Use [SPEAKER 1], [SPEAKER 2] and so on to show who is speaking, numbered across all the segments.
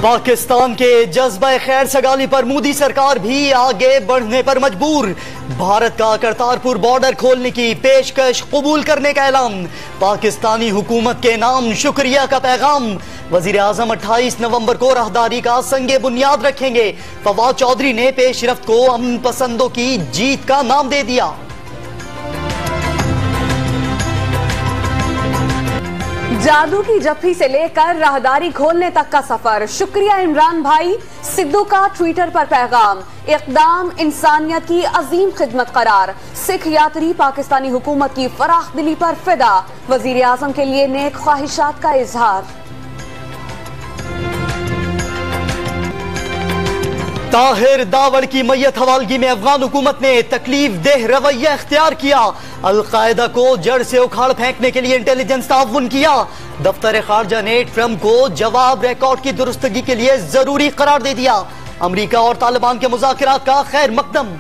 [SPEAKER 1] पाकिस्तान के जज्बा खैर सगाली पर मोदी सरकार भी आगे बढ़ने पर मजबूर। भारत का करतारपुर बॉर्डर खोलने की पेशकश कबूल करने का ऐलान। पाकिस्तानी हुकूमत के नाम शुक्रिया का पैगाम। वजीर आजम 28 नवंबर को राहदारी का संगे बुनियाद रखेंगे। फवाद चौधरी ने पेशरफ्त को अमन पसंदों की जीत का नाम दे दिया।
[SPEAKER 2] जादू की जफ्फी से लेकर राहदारी खोलने तक का सफर। शुक्रिया इमरान भाई। सिद्धू का ट्विटर पर पैगाम। इक़दाम इंसानियत की अजीम खिदमत करार। सिख यात्री पाकिस्तानी हुकूमत की फराख दिली पर फिदा। वजीर आजम के लिए नेक ख्वाहिशात का इजहार।
[SPEAKER 1] ताहिर दावड़ की मैयत हवालगी में अफगान हुकूमत ने तकलीफ देह रवैया इख्तियार किया। अल-कायदा को जड़ से उखाड़ फेंकने के लिए इंटेलिजेंस ताउन किया। दफ्तर खारजा ने ट्रंप को जवाब रिकॉर्ड की दुरुस्तगी के लिए जरूरी करार दे दिया। अमरीका और तालिबान के मुज़ाकरात का खैर मकदम।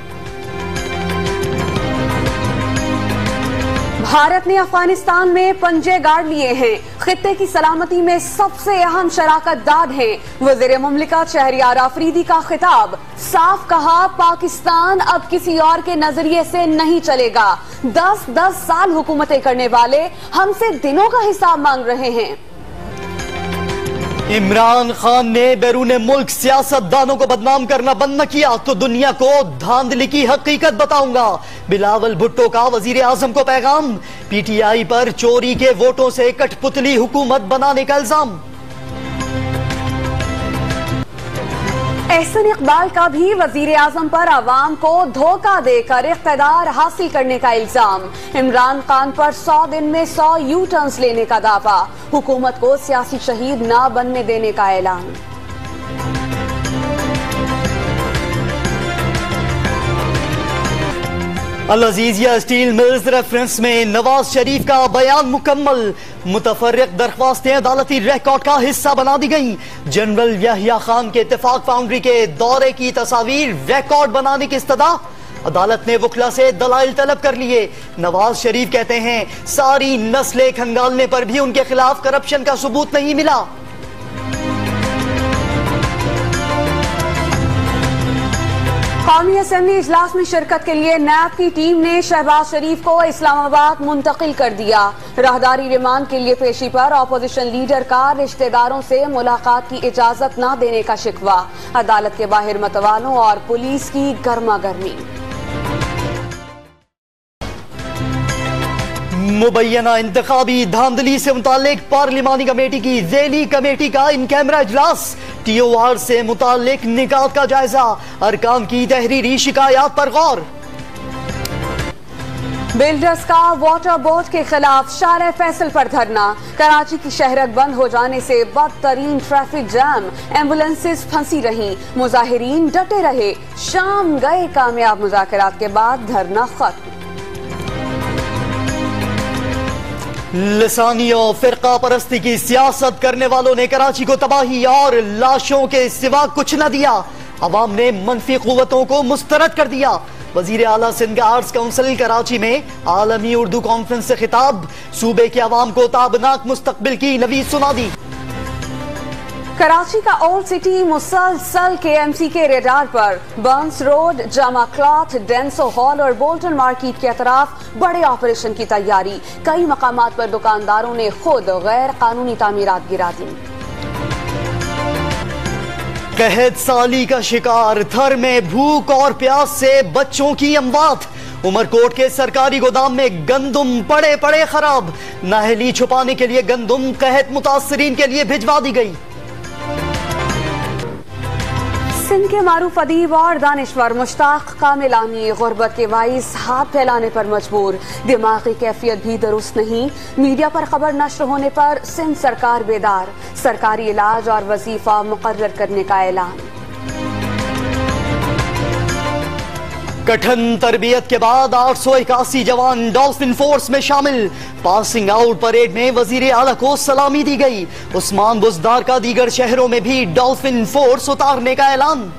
[SPEAKER 2] भारत ने अफगानिस्तान में पंजे गाड़ लिए हैं। खित्ते की सलामती में सबसे अहम शराकत दाद है। वज़ीर मुमलिकत शहरियार आफरीदी का खिताब। साफ कहा, पाकिस्तान अब किसी और के नजरिए से नहीं चलेगा। 10-10 साल हुकूमतें करने वाले हमसे दिनों का हिसाब मांग रहे हैं।
[SPEAKER 1] इमरान खान ने बैरून मुल्क सियासतदानों को बदनाम करना बंद न किया तो दुनिया को धांधली की हकीकत बताऊंगा। बिलावल भुट्टो का वजीर आजम को पैगाम। पीटीआई पर चोरी के वोटों से कठपुतली हुकूमत बनाने का इल्जाम।
[SPEAKER 2] एहसन इकबाल का भी वजीर आजम पर आवाम को धोखा देकर इख्तिदार हासिल करने का इल्जाम। इमरान खान पर 100 दिन में 100 यू टर्न्स लेने का दावा। हुकूमत को सियासी शहीद न बनने देने का ऐलान।
[SPEAKER 1] अल अजीजिया स्टील मिल्स रेफरेंस में नवाज शरीफ का बयान मुकम्मल। मुतफर्रिक दरख्वास्तें अदालती रिकॉर्ड का हिस्सा बना दी गई। जनरल यहिया खान के इत्तेफाक फाउंड्री के दौरे की तस्वीर रिकॉर्ड बनाने की इस्तदा। अदालत ने वकला से दलाइल तलब कर लिए। नवाज शरीफ कहते हैं सारी नस्लें खंगालने पर भी उनके खिलाफ करप्शन का सबूत नहीं मिला।
[SPEAKER 2] कौमी असेंबली इजलास में शिरकत के लिए नैब की टीम ने शहबाज शरीफ को इस्लामाबाद मुंतकिल कर दिया। राहदारी रिमांड के लिए पेशी पर ऑपोजिशन लीडर का रिश्तेदारों से मुलाकात की इजाजत न देने का शिकवा। अदालत के बाहर मतवालों और पुलिस की गर्मा गर्मी।
[SPEAKER 1] मुबैना इंतखाबी धांधली से मुतालिक पार्लिमानी कमेटी की ज़ेली कमेटी का इन कैमरा इजलास। टीओआर से मुतालिक निकात का जायजा। अरकान की तहरीरी शिकायत पर गौर।
[SPEAKER 2] बिल्डर्स का वाटर बोर्ड के खिलाफ शारे फैसल पर धरना। कराची की शहरत बंद हो जाने से बदतरीन ट्रैफिक जैम। एम्बुलेंसेस फंसी रहीं। मुजाहिरीन डटे रहे। शाम गए कामयाब मुज़ाकरात के बाद धरना खत्म।
[SPEAKER 1] लिसानी और फिरका परस्ती की सियासत करने वालों ने कराची को तबाही और लाशों के सिवा कुछ न दिया। अवाम ने मनफी कुव्वतों को मुस्तरद कर दिया। वजीर आला सिंध का आर्ट्स काउंसिल कराची में आलमी उर्दू कॉन्फ्रेंस से खिताब। सूबे के अवाम को ताबनाक मुस्तकबिल की नवीद सुना दी।
[SPEAKER 2] कराची का ओल्ड सिटी मुसलसल KMC के रेडार पर। Burns road, Jama cloth, Denso hall और बोल्टन मार्केट के अतराफ बड़े ऑपरेशन की तैयारी। कई मकामात पर दुकानदारों ने खुद गैर कानूनी तामीरात गिरा दी।
[SPEAKER 1] कहत साली का शिकार। थर में भूख और प्यास से बच्चों की अमवात। उमरकोट के सरकारी गोदाम में गंदुम पड़े पड़े खराब। नाहली छुपाने के लिए गंदुम कहत मुतासरीन के लिए भिजवा दी गई।
[SPEAKER 2] सिंध के मारूफ अदीब और दानिश्वर मुश्ताक कामिलानी गुर्बत के बाइस हाथ फैलाने पर मजबूर। दिमागी कैफियत भी दुरुस्त नहीं। मीडिया पर खबर नश्र होने पर सिंध सरकार बेदार। सरकारी इलाज और वजीफा मुकर्रर करने का ऐलान।
[SPEAKER 1] कठिन तरबियत के बाद 881 जवान डॉल्फिन फोर्स में शामिल। पासिंग आउट परेड में वजीर आला को सलामी दी गई। उस्मान बुज़दार का दीगर शहरों में भी डॉल्फिन फोर्स उतारने का ऐलान।